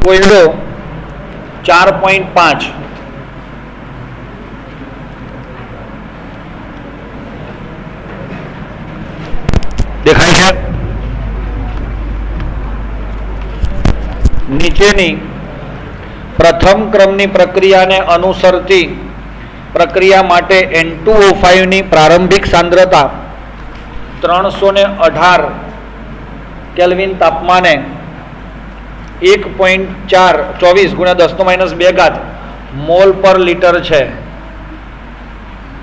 કોયડો 4.5 દેખાય છે. નીચેની પ્રથમ ક્રમની પ્રક્રિયાને અનુસરતી પ્રક્રિયા માટે N2O5 ની પ્રારંભિક સાંદ્રતા 318 કેલ્વિન તાપમાને 1.24 × 10⁻²⁻² મોલ પર લિટર છે.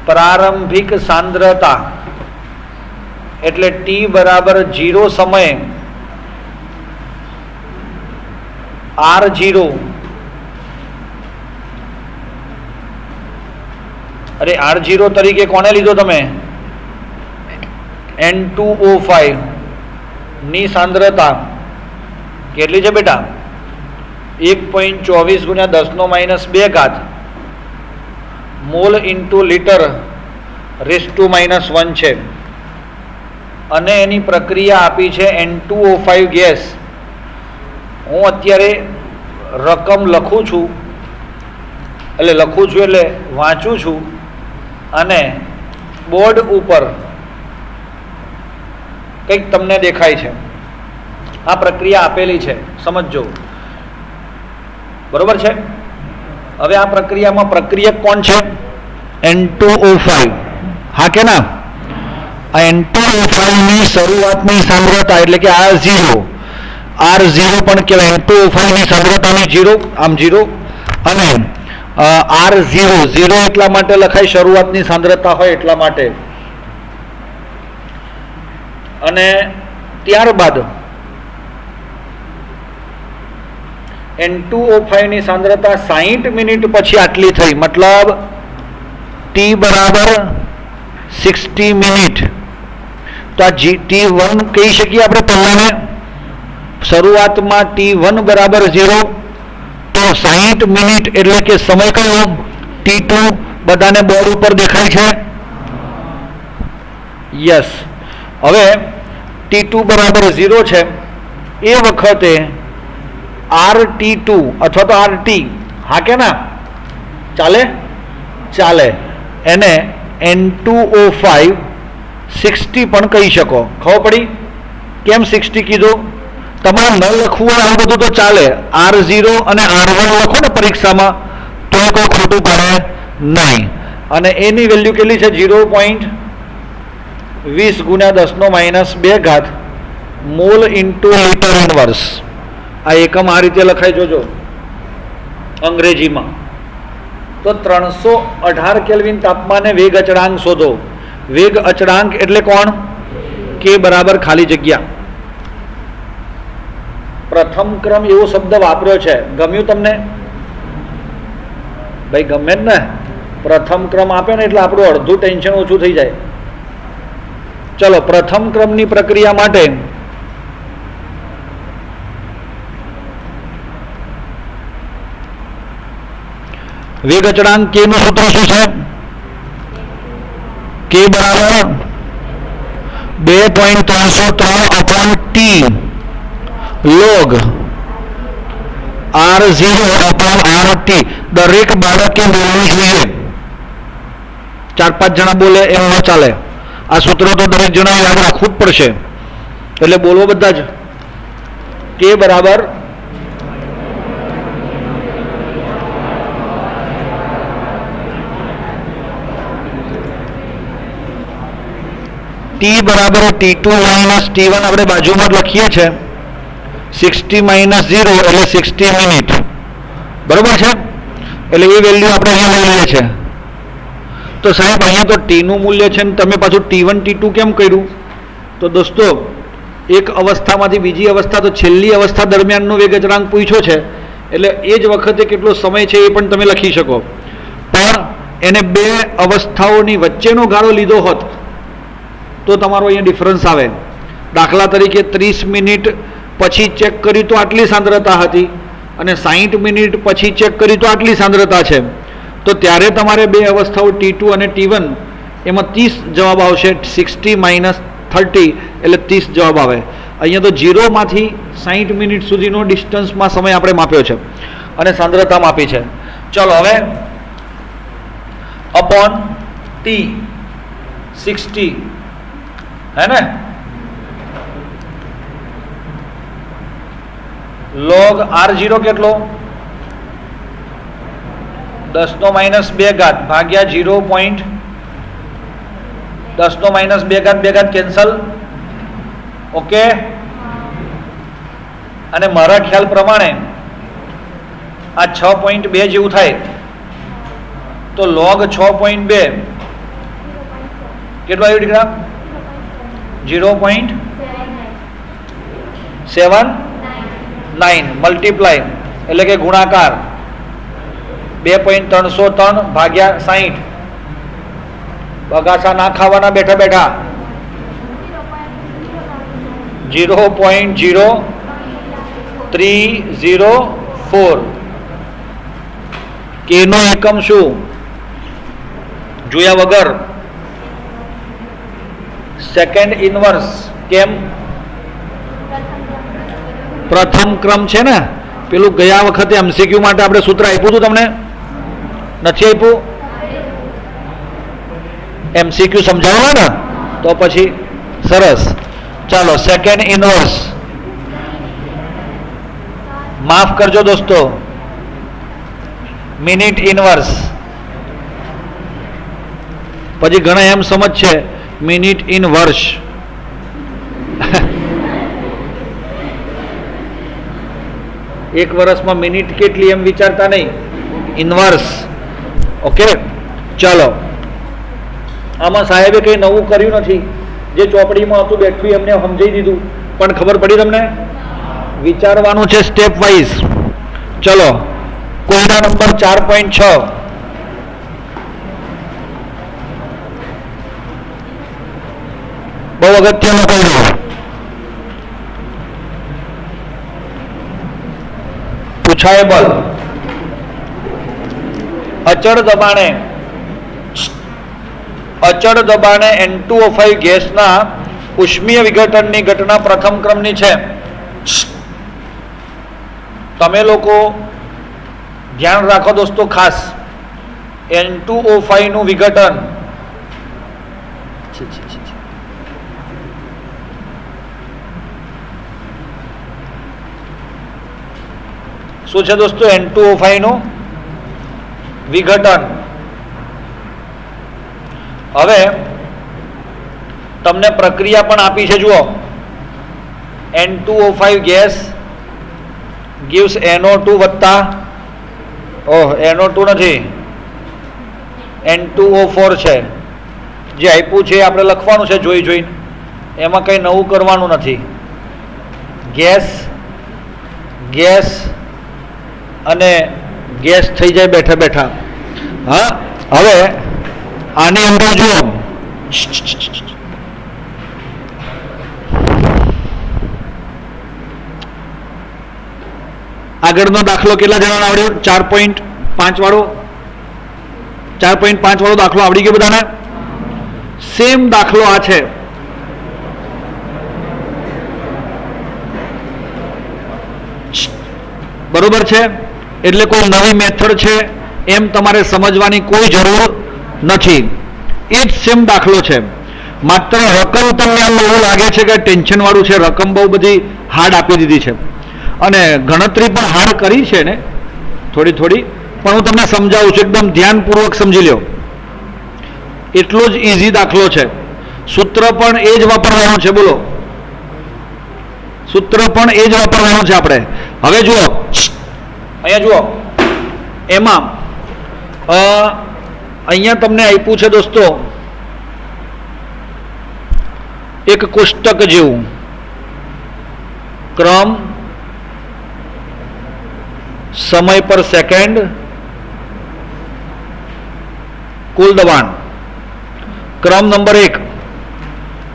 પ્રારંભિક સાંદ્રતા એટલે T બરાબર 0 સમયે R0 R0 તરીકે કોને લીધો તમે? N2O5 ની સાંદ્રતા કેટલી છે બેટા? 1.24 × 10⁻² મોલ ઇન્ટુ લિટર (−1) છે અને એની પ્રક્રિયા આપી છે N2O5 ગેસ. હું અત્યારે રકમ લખું છું એટલે વાંચું છું અને બોર્ડ ઉપર કંઈક તમને દેખાય છે. આ પ્રક્રિયા આપેલી છે, સમજજો. બરોબર છે? હવે આ પ્રક્રિયામાં પ્રક્રિયક કોણ છે? N2O5. હા કે ના? આ N2O5 ની શરૂઆતની સાંદ્રતા એટલે કે R0 પણ કહેવાય. N2O5 ની સાંદ્રતાની 0, આમ 0, અને R0 એટલા માટે લખાય શરૂઆતની સાંદ્રતા હોય એટલા માટે. અને ત્યારબાદ N2O5 ની સાંદ્રતા 60 મિનિટ પછી આટલી થઈ, મતલબ T બરાબર 60 મિનિટ. તો આ T1 કહી શકીએ આપણે પહેલાને. શરૂઆતમાં T1 બરાબર 0, તો 60 મિનિટ એટલે કે સમય કયો? T2. બધાને બોર્ડ ઉપર દેખાય છે? યસ. હવે T2 બરાબર 0 છે. એ વખતે RT2 અથવા તો RT, હા કે ના? ચાલે. એને N2O5 60 પણ કહી શકો. ખબર પડી કેમ 60 કીધું? તમારે ન લખવું હોય આવું બધું તો ચાલે. R0 અને R1 લખો ને પરીક્ષામાં તો કોઈ ખોટું પડે નહીં. અને એની વેલ્યુ કેટલી છે? 0.20 × 10⁻² મોલ ઇન્ટુ લિટર ઇનવર્સ. આ એકમ આ રીતે લખાય, જોજો અંગ્રેજીમાં. તો 318 કેલ્વિન તાપમાને વેગ અચળાંક શોધો. વેગ અચળાંક એટલે કોણ? K બરાબર ખાલી જગ્યા. પ્રથમ ક્રમ એવો શબ્દ વાપર્યો છે, ગમ્યું તમને? ભાઈ ગમે જ ને. પ્રથમ ક્રમ આપે ને એટલે આપણું અડધું ટેન્શન ઓછું થઈ જાય. ચલો, પ્રથમ ક્રમની પ્રક્રિયા માટે વેગ અચળાંક K નું સૂત્ર શું છે? K બરાબર 2.303/T log R0/RT. દરેક બાળકે બોલવું જોઈએ. 4-5 જણા બોલે એમ ન ચાલે. આ સૂત્ર તો દરેક જણા યાદ રાખવું જ પડશે. એટલે બોલવો બધા જ. K બરાબર T બરાબર T2 - T1 આપણે બાજુમાં લખીએ છીએ. 60 - 0 એટલે 60 મિનિટ. બરોબર છે? એટલે એ વેલ્યુ આપણે અહીંયા લઈ લઈએ છીએ. તો સાહેબ અહીંયા તો T નું મૂલ્ય છે ને તમે પાછું T1 T2 કેમ કર્યું? તો દોસ્તો, એક અવસ્થામાંથી બીજી અવસ્થા, તો છેલ્લી અવસ્થા દરમિયાનનો વેગ અચળાંક પૂછ્યો છે એટલે એ જ વખતે કેટલો સમય છે એ પણ તમે લખી શકો. પણ એને બે અવસ્થાઓની વચ્ચેનો ગાળો લીધો હોત તો તમારો અહીંયા ડિફરન્સ આવે. દાખલા તરીકે 30 મિનિટ પછી ચેક કર્યું તો આટલી સાંદ્રતા હતી અને 60 મિનિટ પછી ચેક કર્યું તો આટલી સાંદ્રતા છે. તો ત્યારે તમારે બે અવસ્થાઓ T2 અને T1 એમાં 30 જવાબ આવશે. 60 - 30 એટલે 30 જવાબ આવે. અહીંયા તો 0 માંથી 60 મિનિટ સુધીનો ડિસ્ટન્સમાં સમય આપણે માપ્યો છે અને સાંદ્રતા માપી છે. ચલો હવે અપોન ટી 60 હે ને, log R0 કેટલો 10⁻² ભાગ્યા 0. 10⁻² કેન્સલ. ઓકે, અને મારા ખ્યાલ પ્રમાણે આ 6.2 જેવું થાય તો log 6.2 કેટલું આવ્યું દીકરા? 0.79 મલ્ટીપ્લાય એટલે કે ગુણાકાર 2.303 ભાગ્યા 60. બગાસા ના ખાવાના બેઠા બેઠા. 0.0304. કે નો એકમ શું જોયા વગર સેકન્ડ ઇનવર્સ. કેમ? પ્રથમ ક્રમ છે ને. પેલું ગયા વખતે એમસીક્યુ માટે આપણે સૂત્ર આપ્યું હતું તમને? નથી આપ્યું? એમસીક્યુ સમજાવવા ને તો પછી સરસ. ચાલો સેકન્ડ ઇનવર્સ. માફ કરજો દોસ્તો, મિનિટ ઇનવર્સ. પછી ઘણા એમ સમજ છે મિનિટ ઇન વર્ષ. એક વર્ષમાં મિનિટ કેટલી એમ વિચારતા નહીં, ઇનવર્સ. ઓકે, ચાલો. આમાં સાહેબે કંઈ નવું કર્યું નથી. જે ચોપડીમાં હતું બેઠું એમને સમજાવી દીધું, પણ ખબર પડી તમને? વિચારવાનું છે સ્ટેપ વાઇઝ. ચલો, કોયડા નંબર 4.6. બહુ અગત્યનો કોયડો. પૂછાયેબલ. અચળ દબાણે N2O5 ગેસના ઉષ્મીય વિઘટનની ઘટના પ્રથમ ક્રમની છે. તમે લોકો ધ્યાન રાખો દોસ્તો ખાસ. N2O5 નું વિઘટન શું છે દોસ્તો? N2O5 નું વિઘટન. હવે તમને પ્રક્રિયા પણ આપી છે, જુઓ. N2O5 ગેસ gives NO2 વત્તા NO2 નથી, N2O4 છે. જે આપ્યું છે આપણે લખવાનું છે જોઈ જોઈને, એમાં કંઈ નવું કરવાનું નથી. ગેસ ગેસ અને ગેસ થઈ જાય બેઠા બેઠા. હા, હવે આની અંદર જુઓ, આગળનો દાખલો કેટલા જણાને આવડ્યો? 4.5 વાળો. 4.5 વાળો દાખલો આવડી ગયો બધાને? સેમ દાખલો આ છે. બરોબર છે? એટલે કોઈ નવી મેથડ છે એમ તમારે સમજવાની કોઈ જરૂર નથી. એ જ સેમ દાખલો છે. માત્ર રકમ તમને એમ એવું લાગે છે કે ટેન્શન વાળું છે, રકમ બહુ બધી હાર્ડ આપી દીધી છે અને ગણતરી પણ હાર્ડ કરી છે ને થોડી થોડી, પણ હું તમને સમજાવું છું, એકદમ ધ્યાનપૂર્વક સમજી લો. એટલો જ ઇઝી દાખલો છે. સૂત્ર પણ એ જ વાપરવાનું છે. બોલો, સૂત્ર પણ એ જ વાપરવાનું છે આપણે. હવે જુઓ, અહીંયા જુઓ, એમાં અહીંયા તમને આપ્યું છે દોસ્તો એક કોષ્ટક જેવું. ક્રમ, સમય પર સેકન્ડ, કુલ દબાણ. ક્રમ નંબર 1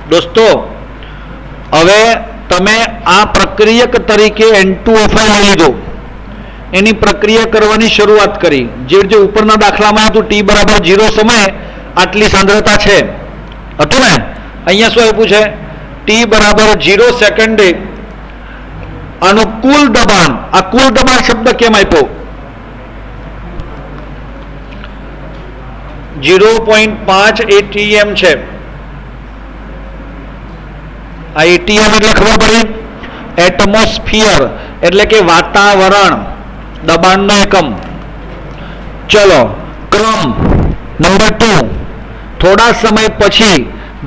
દોસ્તો. હવે તમે આ પ્રક્રિયક તરીકે N2O5 લઈ લીધો, એની પ્રક્રિયા કરવાની શરૂઆત કરી. જે રીતે ઉપરના દાખલામાં હતું T બરાબર 0 સમયે આટલી સાંદ્રતા છે હતું ને, અહીંયા શું આપ્યું છે? T ટી બરાબર 0 સેકન્ડે આનું કુલ દબાણ, આ કુલ દબાણ શબ્દ કેમ આપ્યો? 0.5 ATM છે. આ ATM એટલે ખબર પડી, એટમોસ્ફિયર એટલે કે વાતાવરણ, દબાણનો એકમ. ચલો ક્રમ નંબર 2, થોડા સમય પછી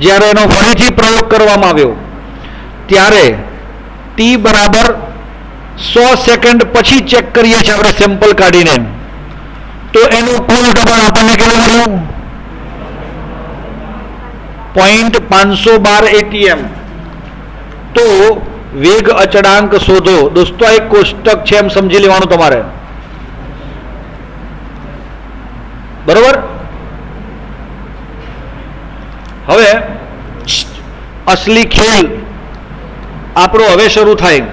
જ્યારે એનો ફરીથી પ્રયોગ કરવામાં આવ્યો ત્યારે ટી બરાબર 100 સેકન્ડ પછી ચેક કરીએ છીએ આપણે સેમ્પલ કાઢીને, તો એનું કુલ દબાણ આપણને કેટલું મળ્યું? 0.512 ATM. તો વેગ અચળાંક શોધો. દોસ્તો આ એક કોષ્ટક છે એમ સમજી લેવાનું તમારે, બરોબર? હવે અસલી ખેલ આપણો હવે શરૂ થાય.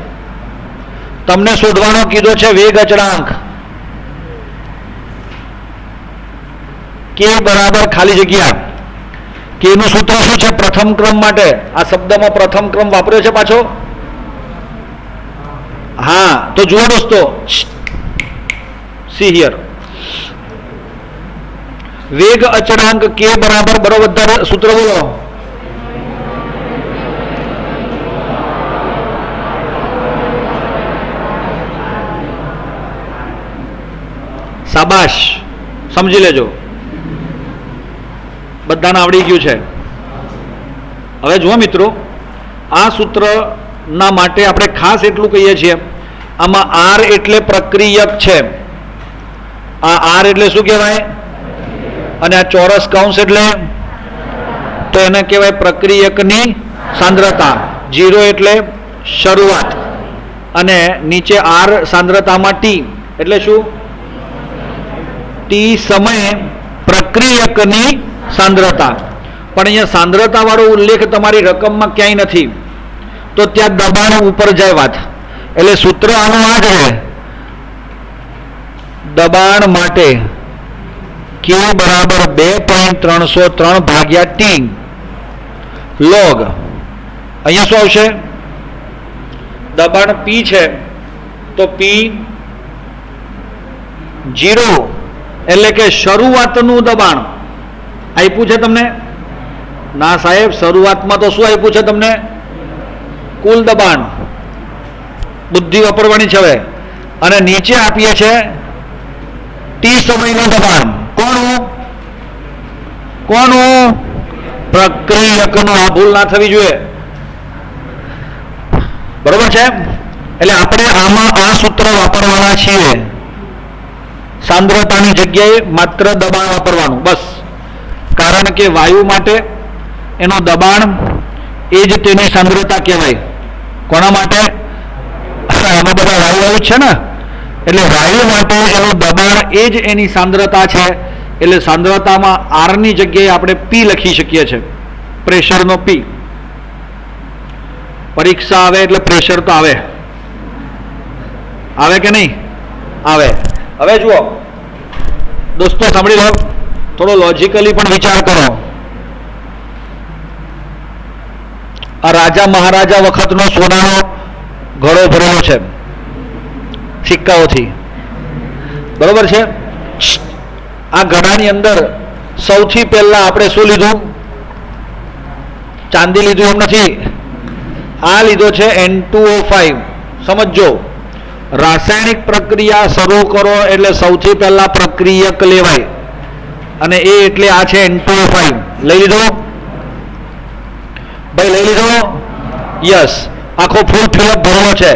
તમને શોધવાનો કીધો છે વેગ અચળાંક. કે બરાબર ખાલી જગ્યા, કે નું સૂત્ર શું છે? પ્રથમ ક્રમ માટે આ શબ્દમાં પ્રથમ ક્રમ વાપર્યો છે પાછો. હા, તો જુઓ દોસ્તો, સી હિયર. વેગ અચળાંક કે બરાબર બરોબર સૂત્ર બોલો. શાબાશ, સમજી લેજો, બધાને આવડી ગયું છે. હવે જુઓ મિત્રો, આ સૂત્રના માટે આપણે ખાસ એટલું કહીએ છીએ, આમાં આર એટલે પ્રક્રિયક છે. આ આર એટલે શું કહેવાય? અને આ ચોરસ કૌંસ એટલે, તો એને કહેવાય પ્રક્રિયકની સાંદ્રતા. 0 એટલે શરૂઆત અને નીચે આર સાંદ્રતામાં ટી એટલે શું? ટી સમયે પ્રક્રિયકની સાંદ્રતા. પણ અહીંયા સાંદ્રતા વાળો ઉલ્લેખ તમારી રકમમાં ક્યાંય નથી, તો ત્યાં દબાણ ઉપર જાય વાત. એટલે સૂત્ર આનું આ જ રહે, દબાણ માટે કે બરાબર 2.303 ભાગ્યા ટી લોગ. અહીંયા શું આવશે? દબાણ પી છે તો પી 0 એટલે કે શરૂઆતનું દબાણ આપ્યું છે તમને? ના સાહેબ, શરૂઆતમાં તો શું આપ્યું છે તમને? કુલ દબાણ. બુદ્ધિ વાપરવાની છે હવે. અને નીચે આપીએ છે ટી સમયનું દબાણ. કોનું? પ્રક્રિયકનું. આ ભૂલ ના થવી જોઈએ, બરોબર છે? એટલે આપણે આમાં આ સૂત્ર વાપરવાના છીએ. સાંદ્રતાની જગ્યાએ માત્ર દબાણ વાપરવાનું બસ. કારણ કે વાયુ માટે એનું દબાણ એ જ તેની સાંદ્રતા કહેવાય. કોના માટે? આમાં બધા વાયુ છે ને, એટલે વાયુ માટે એનું દબાણ એ જ એની સાંદ્રતા છે. એટલે સાંદ્રતામાં આરની જગ્યાએ આપણે પી લખી શકીએ છીએ, પ્રેશરનો પી. પરીક્ષા આવે એટલે પ્રેશર તો આવે કે નહીં આવે? હવે જુઓ દોસ્તો, સાંભળી લો, થોડો લોજિકલી પણ વિચાર કરો. આ રાજા મહારાજા વખતનો સોનાનો ઘડો ભરેલો છે સિક્કાઓથી, બરોબર છે? આ ઘડાની અંદર સૌથી પહેલા આપણે શું લીધું? ચાંદી લીધું એમ નથી, આ લીધો છે N2O5. સમજો, રાસાયણિક પ્રક્રિયા શરૂ કરો એટલે સૌથી પહેલા પ્રક્રિયક લેવાય, અને એ એટલે આ છે N2O5. લઈ લીધો ભાઈ? લઈ લીધો? યસ, આખો ફૂલ ફિલઅપ ભરેલો છે.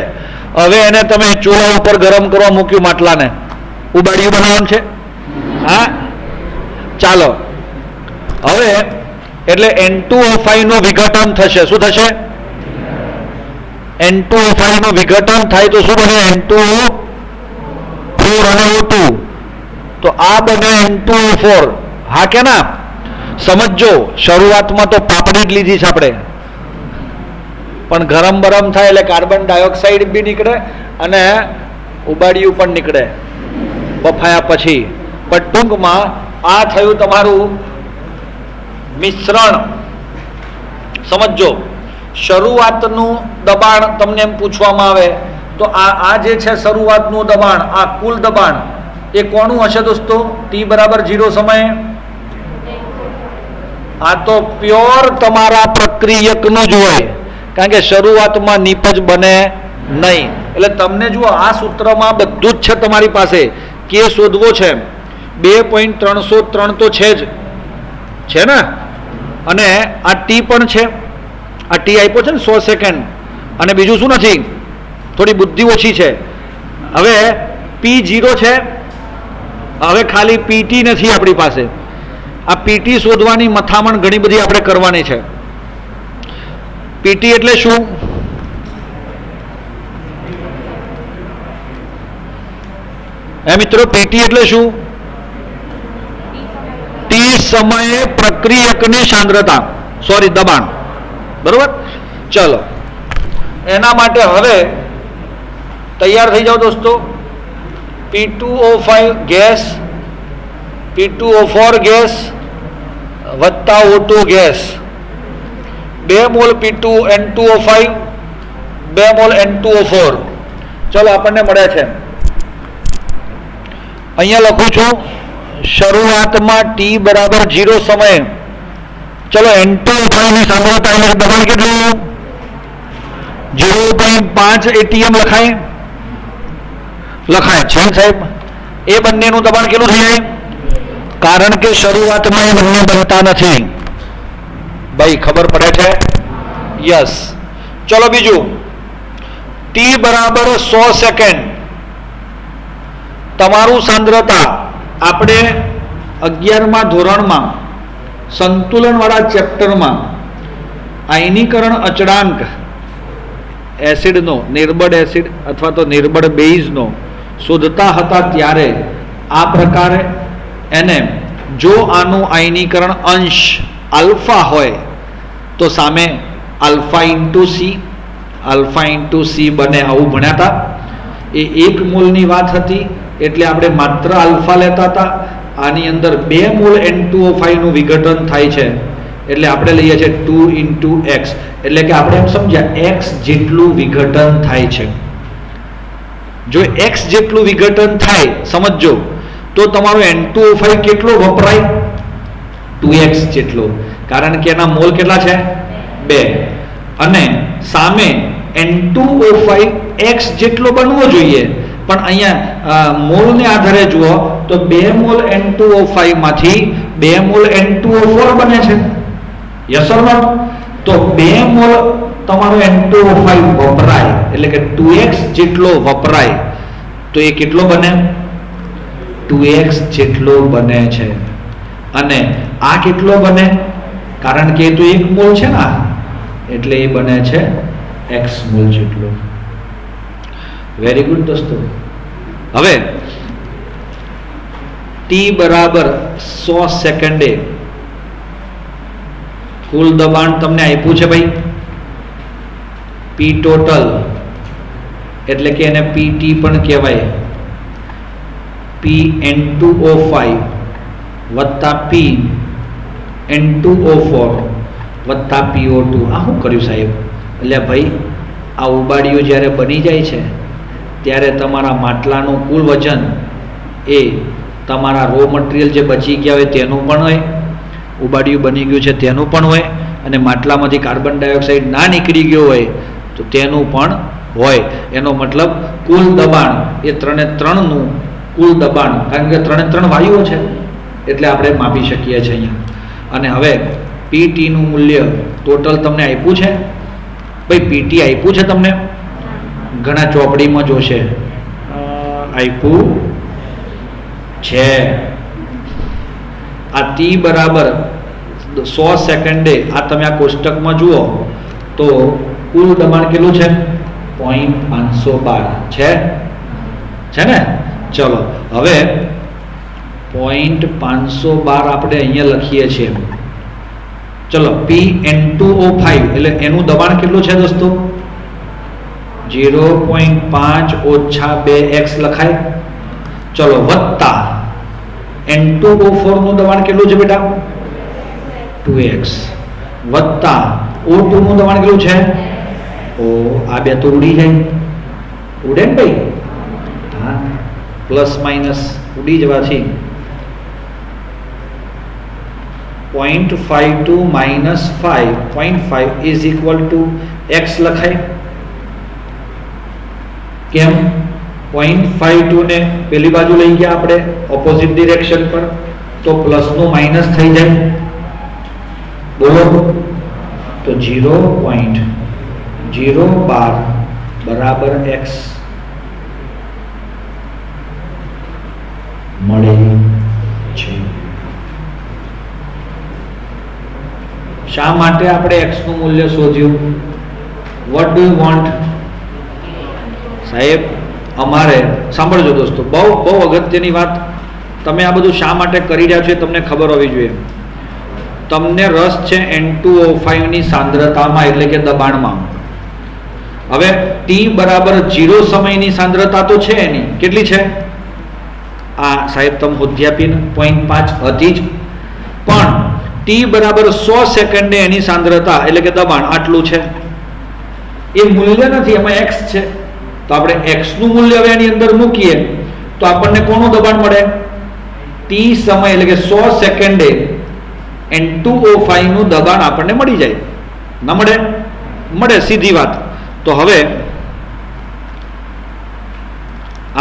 હવે એને તમે ચૂલા ઉપર ગરમ કરવા મૂક્યું, માટલાને ઉબાડિયું બનાવવાનું છે. હા, ચાલો. હવે એટલે N2O5 નું વિઘટન થશે. શું થશે? N2O5 નું વિઘટન થાય તો શું બને? N2O4 અને O2. તો આ બને N2O4. હા કે ના? સમજો, શરૂઆતમાં તો પાપડી જ લીધી છે આપણે, પણ ગરમ બરમ થાય એટલે કાર્બન ડાયોક્સાઇડ બી નીકળે અને ઉબાડિયું પણ નીકળે બફાયા પછી. પણ ટૂંકમાં આ થયું તમારું મિશ્રણ. સમજો, શરૂઆતનું દબાણ તમને એમ પૂછવામાં આવે તો આ જે છે શરૂઆતનું દબાણ, આ કુલ દબાણ એ કોનું હશે દોસ્તો? t બરાબર 0 સમયે. આ તો પ્યોર તમારા પ્રક્રિયકનું જ હોય, કારણ કે શરૂઆતમાં નિપજ બને નહીં. એટલે તમને જુઓ આ સૂત્રમાં બધું જ છે તમારી પાસે. કે શોધવો છે 2.303 તો છે ને, અને આ ટી પણ છે. આ ટી આપ્યો છે ને 100 સેકન્ડ, અને બીજું શું નથી, થોડી બુદ્ધિ ઓછી છે. હવે P0 છે, હવે ખાલી PT નથી આપણી પાસે. આ PT શોધવાની મથામણ ઘણી બધી આપણે કરવાની છે. PT એટલે શું? મિત્રો PT એટલે શું? T સમયે પ્રક્રિયકની સાંદ્રતા, સોરી દબાણ. બરોબર? ચલો, એના માટે હવે તૈયાર થઈ જાઓ દોસ્તો. P2O5 ગેસ, P2O4 ગેસ વત્તા O2 gas, 2 mall P2N2O5, 2 mall N2O4. ચલો, આપણને મળે છે. અહીંયા લખું છું શરૂઆતમાં t બરાબર 0 સમયે. ચલો, N2O5 ની સાંદ્રતા એટલે દબાણ કેટલું? 0.5 atm લખાય છે સાહેબ. એ બંનેનું દબાણ કેટલું થઈ જાય? કારણ કે શરૂઆતમાં એ બંને બનતા નથી. ભાઈ ખબર પડે છે? યસ. ચલો બીજું, t બરાબર 100 સેકન્ડ. તમારું સાંદ્રતા આપણે 11મા ધોરણમાં સંતુલનવાળા ચેપ્ટરમાં આયનીકરણ અચળાંક એસિડનો, નિર્બળ એસિડ અથવા તો નિર્બળ બેઝનો શોધતા હતા ત્યારે આ પ્રકારે એને જો આનું આયનીકરણ અંશ આલ્ફા હોય તો સામે આલ્ફા ઇન્ટુ સી બને, આવું ભણ્યા હતા. એ 1 મોલની વાત હતી એટલે આપણે માત્ર આલ્ફા લેતા હતા. આની અંદર 2 મોલ N2O5 નું વિઘટન થાય છે એટલે આપણે લઈએ છીએ 2 × x. એટલે કે આપણે એમ સમજ્યા x જેટલું વિઘટન થાય છે. જો x જેટલું વિઘટન થાય સમજો તો તમારો N2O5 કેટલો વપરાય? 2x જેટલો, કારણ કે એના મોલ કેટલા છે? 2. અને સામે N2O5 x જેટલો બનવો જોઈએ, પણ અહીંયા મોલને આધારે જુઓ તો 2 મોલ N2O5 માંથી 2 મોલ N2O4 બને છે. Yes or not? તો 2 મોલ તમારો N2O5 વપરાય એટલે કે 2x જેટલો વપરાય તો એ કેટલો બને? 2x જેટલો બને છે. અને આ કેટલો બને? કારણ કે એ તો 1 મોલ છે ને, એટલે એ બને છે x મોલ જેટલો. વેરી ગુડ દોસ્તો. હવે t બરાબર 100 સેકન્ડે કુલ દબાણ તમને આપ્યું છે ભાઈ, P ટોટલ, એટલે કે એને PT પણ કહેવાય. PN2O5 વત્તા PN2O4 વત્તા PO2. આ શું કર્યું સાહેબ? એટલે ભાઈ આ ઉબાડીઓ જ્યારે બની જાય છે ત્યારે તમારા માટલાનું કુલ વજન એ તમારા રો મટીરિયલ જે બચી ગયા હોય તેનું પણ હોય, ઉબાડિયું બની ગયું છે તેનું પણ હોય, અને માટલામાંથી કાર્બન ડાયોક્સાઇડ ના નીકળી ગયો હોય તો તેનું પણ હોય. એનો મતલબ કુલ દબાણ એ 3 કુલ દબાણ, કારણ કે 3 વાયુઓ છે એટલે આપણે માપી શકીએ છીએ અહીંયા. અને હવે PT નું મૂલ્ય ટોટલ તમને આપ્યું છે ભાઈ. PT આપ્યું છે તમને, ઘણા ચોપડીમાં જોશે આપ્યું છે. આ t બરાબર 100 સેકન્ડે આ તમે આ કોષ્ટકમાં જુઓ તો કુલ દબાણ કેટલું છે? 0.512 છે ને? ચલો હવે 0.512 આપણે અહીંયા લખીએ છીએ. ચલો, PN2O5 એટલે એનું દબાણ કેટલું છે દોસ્તો? 0.5 - 2x લખાય. ચલો, વત્તા N2O4 નું દબાણ કેટલું છે બેટા? 2x વત્તા O2 નું દબાણ કેટલું છે? ઓ આ બે તો ઉડી જાય, ઉડે ને ભાઈ? હા, પ્લસ માઇનસ ઉડી જવાથી 0.52 minus 5, 0.5 is equal to x લખાય. કેમ? 0.52 ને પેલી બાજુ લઈ ગયા આપણે ઓપોઝિટ ડિરેક્શન પર, તો પ્લસ નું માઇનસ થઈ જાય. બોલો, તો 0.012 બરાબર x મળે છે. શા માટે આપણે x નું મૂલ્ય શોધ્યું? What do you want? સાહેબ અમારે સાંભળજો દોસ્તો, બહુ બહુ અગત્યની વાત. તમે આ બધું શા માટે કરી રહ્યા છો તમને ખબર હોવી જોઈએ. તમને રસ છે N2O5 ની સાંદ્રતામાં, એટલે કે દબાણમાં. હવે t બરાબર 0 સમયની સાંદ્રતા તો છે એની, કેટલી છે? આ સાહેબ તમે હોદ્યાપીને 0.5 હતી જ, પણ t બરાબર 100 સેકન્ડે એની સાંદ્રતા એટલે કે દબાણ આટલું છે. એ મૂલ્ય નથી, એમાં x છે. તો આપણે x નું મૂલ્ય હવે એની અંદર મૂકીએ તો આપણને કોનું દબાણ મળે? t સમય એટલે કે 100 સેકન્ડે N2O5 નું દબાણ આપણને મળી જાય. ન મળે? મળે, સીધી વાત. તો હવે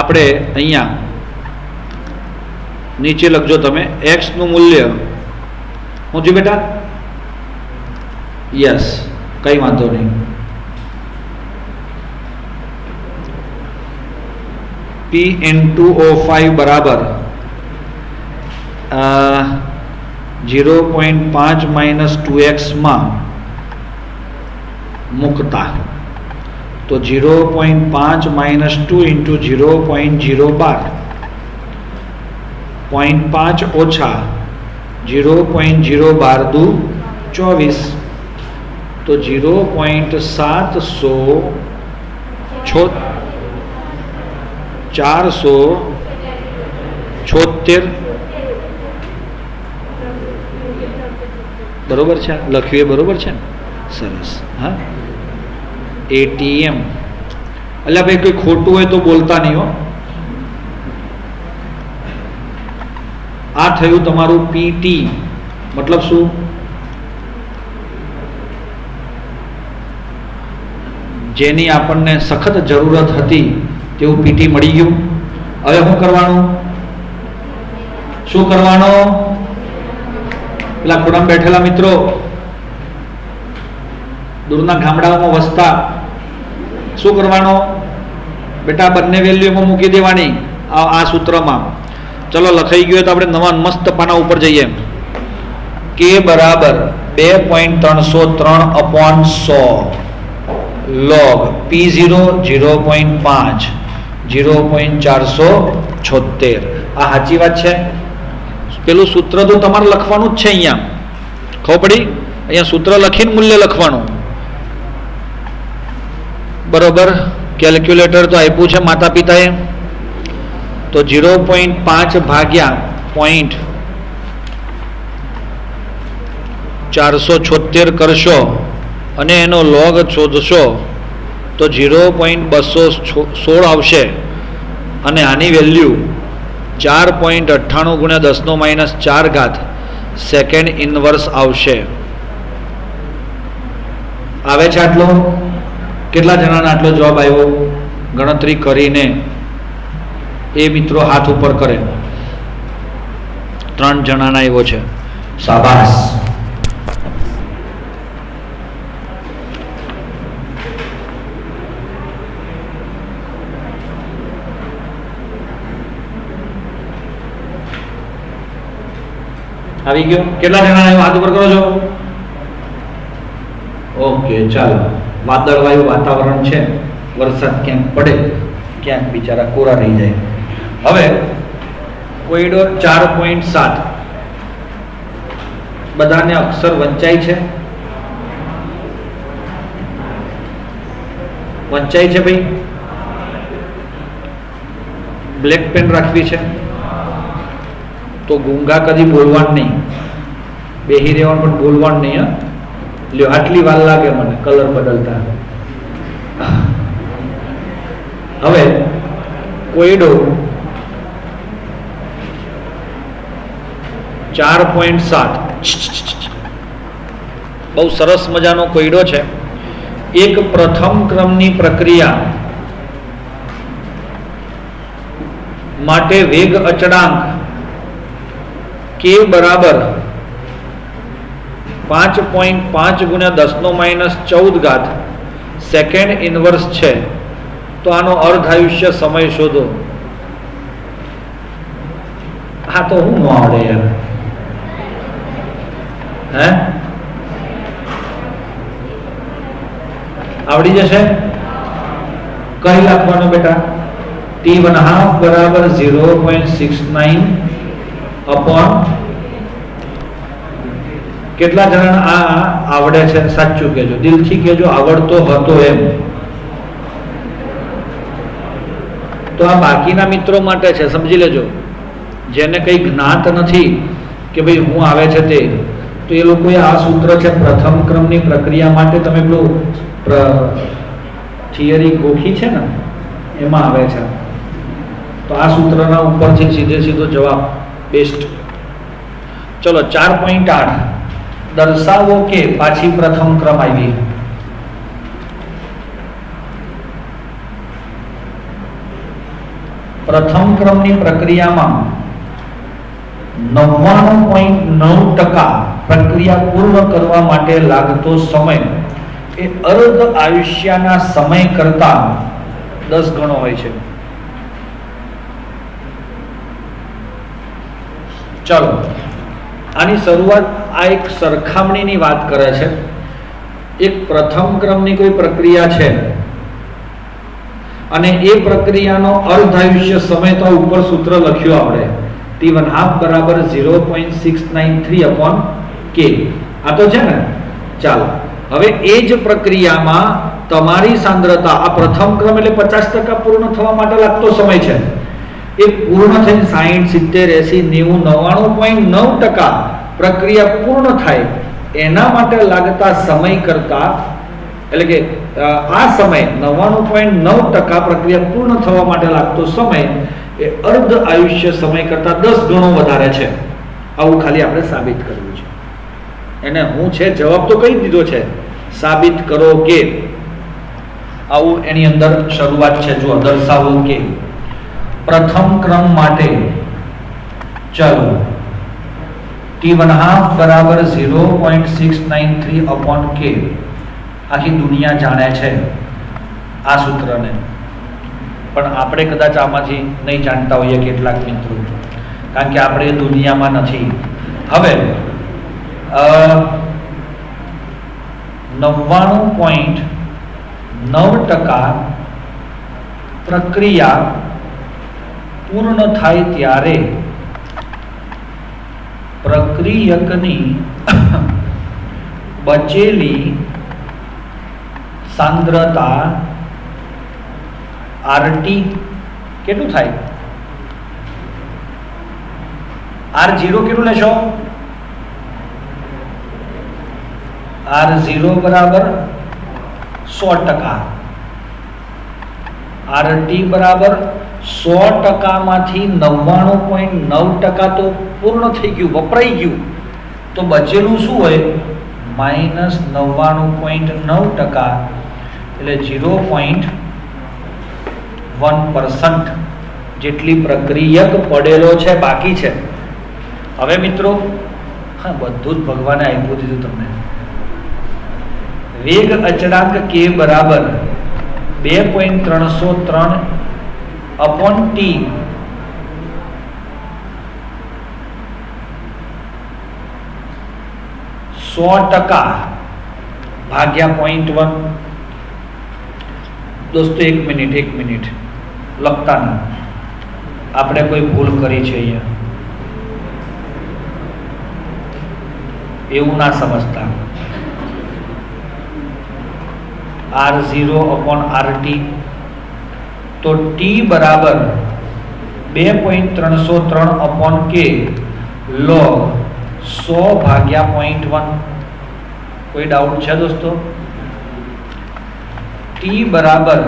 આપણે અહીંયા નીચે લખજો તમે x નું મૂલ્ય. હું જી બેટા? યસ, કઈ વાંધો નહીં. Pn2O5 બરાબર 0.5 માઇનસ 2x માં મૂકતા તો 0.5 માઇનસ 2 ઇન્ટુ 0.012, 0.5 ઓછા 0.012 દુ 24, તો 0.476 બરોબર છે? લખ્યું એ બરોબર છે ને? સરસ. હા, ATM. એટલે ભાઈ કોઈ ખોટું હોય તો બોલતા નહીં હો. આ થયું તમારું PT. મતલબ શું? જેની આપણને સખત જરૂરત હતી તેવું PT મળી ગયું. હવે શું કરવાનું? શું કરવાનું? પેલા ખૂણામાં બેઠેલા મિત્રો, દૂરના ગામડાઓમાં વસતા, શું કરવાનો? બેટા બંને વેલ્યુ એમાં મૂકી દેવાની આ સૂત્રમાં. ચલો લખાઈ ગયું તો આપણે નવા મસ્ત પાના ઉપર જઈએ. k બરાબર 2.303/100 log P0 0.5 0.476. આ સાચી વાત છે? પેલું સૂત્ર તો તમારે લખવાનું જ છે. અહીંયા ખબર પડી? અહીંયા સૂત્ર લખીને મૂલ્ય લખવાનું. બરોબર. કેલ્ક્યુલેટર તો આપ્યું છે માતા પિતાએ. તો 0.5 ભાગ્યા 0.476 કરશો અને એનો લોગ શોધશો તો 0.216 આવશે. અને આની વેલ્યુ 4.98 ગુણ્યા 10⁻⁴ સેકન્ડ ઇનવર્સ આવશે. આવે છે આટલો? કેટલા જણાને આટલો જવાબ આવ્યો? ગણતરી કરીને એ મિત્રો હાથ ઉપર કરે. 3 જણાના આવ્યો છે. શાબાશ. આવી ગયો? કેટલા જણા આવ્યો? હાથ ઉપર કરો છો. ઓકે, ચાલો. વાદળવાયું વાતાવરણ છે, વરસાદ ક્યાંક પડે, ક્યાંક બિચારા કોરા રહી જાય. હવે કોરિડોર 4.7 બધાને અક્ષર વંચાય છે? વંચાય છે ભાઈ? બ્લેક પેન રાખવી છે તો ગુંગા કદી બોલવાનું નહીં, બેહી રહેવાનું પણ બોલવાનું નહીં. લ્યો આટલી વાર લાગે મને કલર બદલતા. હવે કોયડો 4.7 બહુ સરસ મજાનો કોયડો છે. એક પ્રથમ ક્રમની પ્રક્રિયા માટે વેગ અચળાંક k બરાબર 5.5 ગુણ્યા 10⁻14 સેકન્ડ ઇનવર્સ છે. તો આનો અર્ધાયુષ્ય સમય શોધો. હા તો હું ન આવડે યાર. હે આવડી જશે? કઈ લખવાનું બેટા? t1/2 બરાબર 0.69 અપોન કેટલા જણા આ આવડે છે? સાચું કેજો, દિલથી કેજો આવડતો હતો એમ. તો આ બાકીના મિત્રો માટે છે, સમજી લેજો. જેને કઈ જ્ઞાત નથી કે ભાઈ હું આવે છે તે, તો એ લોકોએ આ સૂત્ર છે પ્રથમ ક્રમની પ્રક્રિયા માટે, તમે પેલું થિયરી ગોખી છે ને એમાં આવે છે. તો આ સૂત્રના ઉપરથી સીધો જવાબ બેસ્ટ. ચલો 4.8 દર્શાવો કે પાછી પ્રથમ ક્રમ આવી. પ્રથમ ક્રમની પ્રક્રિયામાં 99.9% પ્રક્રિયા પૂર્ણ કરવા માટે લાગતો સમય એ અર્ધ આયુષ્યના સમય કરતા 10 ગણો હોય છે. ચલો આની શરૂઆત આ એક સરખામણીની વાત કરે છે. એક પ્રથમ ક્રમની કોઈ પ્રક્રિયા છે અને એ પ્રક્રિયાનો અર્ધાયુષ્ય સમય તો ઉપર સૂત્ર લખ્યું આપણે t1/2 બરાબર 0.693 અપોન k. આ તો છે ને. ચાલો હવે એ જ પ્રક્રિયામાં તમારી સાંદ્રતા, આ પ્રથમ ક્રમ એટલે 50% પૂર્ણ થવા માટે લાગતો સમય છે, એ પૂર્ણ થઈને 60, 70, 80, 90, 99.9% પ્રક્રિયા પૂર્ણ થાય એના માટે લાગતા સમય કરતા, એટલે કે આ સમય 99.9% પ્રક્રિયા પૂર્ણ થવા માટે લાગતો સમય એ અર્ધ આયુષ્ય સમય કરતા 10 ગણો વધારે છે. આવું ખાલી આપણે સાબિત કરવું છે. એને હું છે જવાબ તો કહી દીધો છે, સાબિત કરો કે. આવું એની અંદર શરૂઆત છે. જો દર્શાવો કે પ્રથમ ક્રમ માટે ચાલો t1/2 બરાબર 0.693 અપોન k. આખી દુનિયા જાણે છે આ સૂત્રને, પણ આપણે કદાચ આમાંથી નહીં જાણતા હોઈએ કેટલાક મિત્રો, કારણ કે આપણે દુનિયામાં નથી. હવે 99.9% પ્રક્રિયા પૂર્ણ થાય ત્યારે પ્રક્રિયકની બચેલી સાંદ્રતા RT કેટલું થાય? R0 કેટલું લેશો? R0 બરાબર 100%. RT બરાબર 100% માંથી 99.9% તો પૂર્ણ થઈ ગયું, વપરાઈ ગયું. તો બચેલું શું હોય? -99.9%, એટલે 0.1% જેટલી પ્રક્રિયક પડેલો છે, બાકી છે. હવે મિત્રો હા બધું જ ભગવાને આપ્યું દીધું તમને. વેગ અચળાંક k બરાબર 2.303 અપોન t ભાગ્યા 0.1. દોસ્તો એક મિનિટ લખતા ના, આપણે કોઈ ભૂલ કરી છે અહીંયા, એવું ના સમજતા. R0 અપોન RT, તો t બરાબર 2.303 અપોન k log 100 ભાગ્યા 0.1. કોઈ ડાઉટ છે દોસ્તો? ટી બરાબર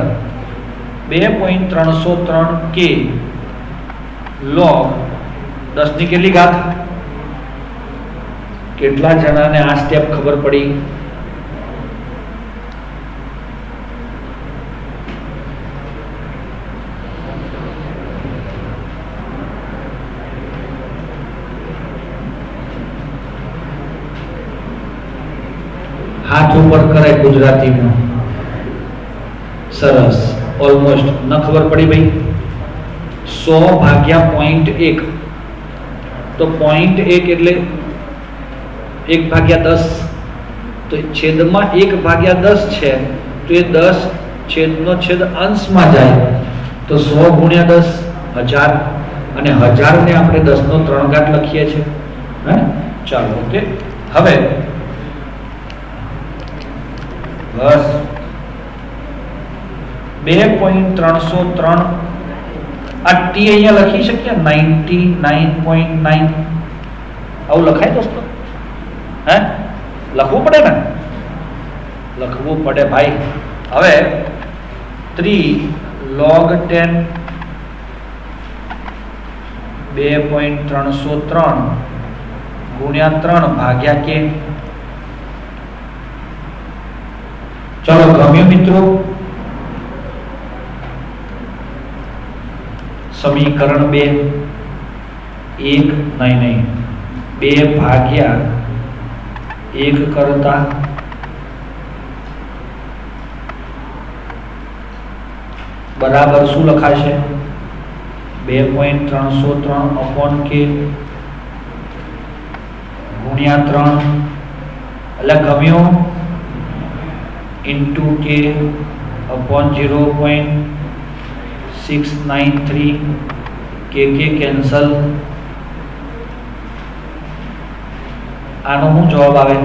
2.303 કે log 10 ની કેટલી ઘાત? કેટલા જણાને આ સ્ટેપ ખબર પડી? હાથ ઉપર કરાય ગુજરાતીમાં. સરસ, ઓલમોસ્ટ. ન ખબર પડી ભાઈ? 100 ભાગ્યા 0.1 તો 0.1 એટલે 1 ભાગ્યા 10, તો છેદમાં 1 ભાગ્યા 10 છે, તો એ 10 છેદનો છેદ અંશમાં જાય તો 100 ગુણ્યા 10 1000, અને 1000 ને આપણે 10 નો 3 ઘાત લખીએ છીએ. હે, ચાલો ઓકે. હવે બસ 2.303 આ ટી અહીંયા લખી શકીએ 99.9 આવું લખાય દોસ્તો? હે, લખવું પડે ને? લખવું પડે ભાઈ. હવે 3 log 10 2.303 ગુણ્યા 3 ભાગ્યા કે. ચલો ગમ્યું મિત્રો? સમીકરણ 2 2 ભાગ્યા 1 કરતા બરાબર શું લખાશે? 2.303 અપોન કે ગુણ્યા 3 એટલે ગમ્યું ઇન્ટુ કે અપોન 0.693 કે કેન્સલ. આનો શું જવાબ આવે?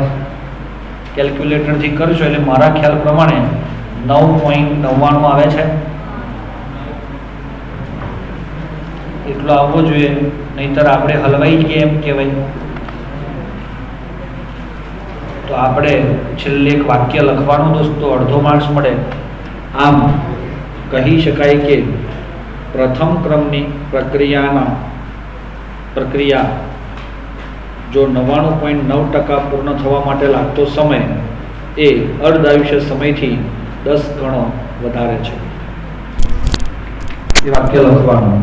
કેલ્ક્યુલેટરથી કરશો એટલે મારા ખ્યાલ પ્રમાણે 9.99 આવે છે. એટલો આવવો જોઈએ, નહીતર આપણે હલવાઈ ગયા એમ કહેવાય. તો આપણે છેલ્લે એક વાક્ય લખવાનું દોસ્તો, અડધો માર્ક્સ મળે. આમ કહી શકાય કે પ્રથમ ક્રમની પ્રક્રિયા જો 99.9% પૂર્ણ થવા માટે લાગતો સમય એ અર્ધાયુષ્ય સમયથી 10 ગણો વધારે છે. એ વાક્ય લખવાનું.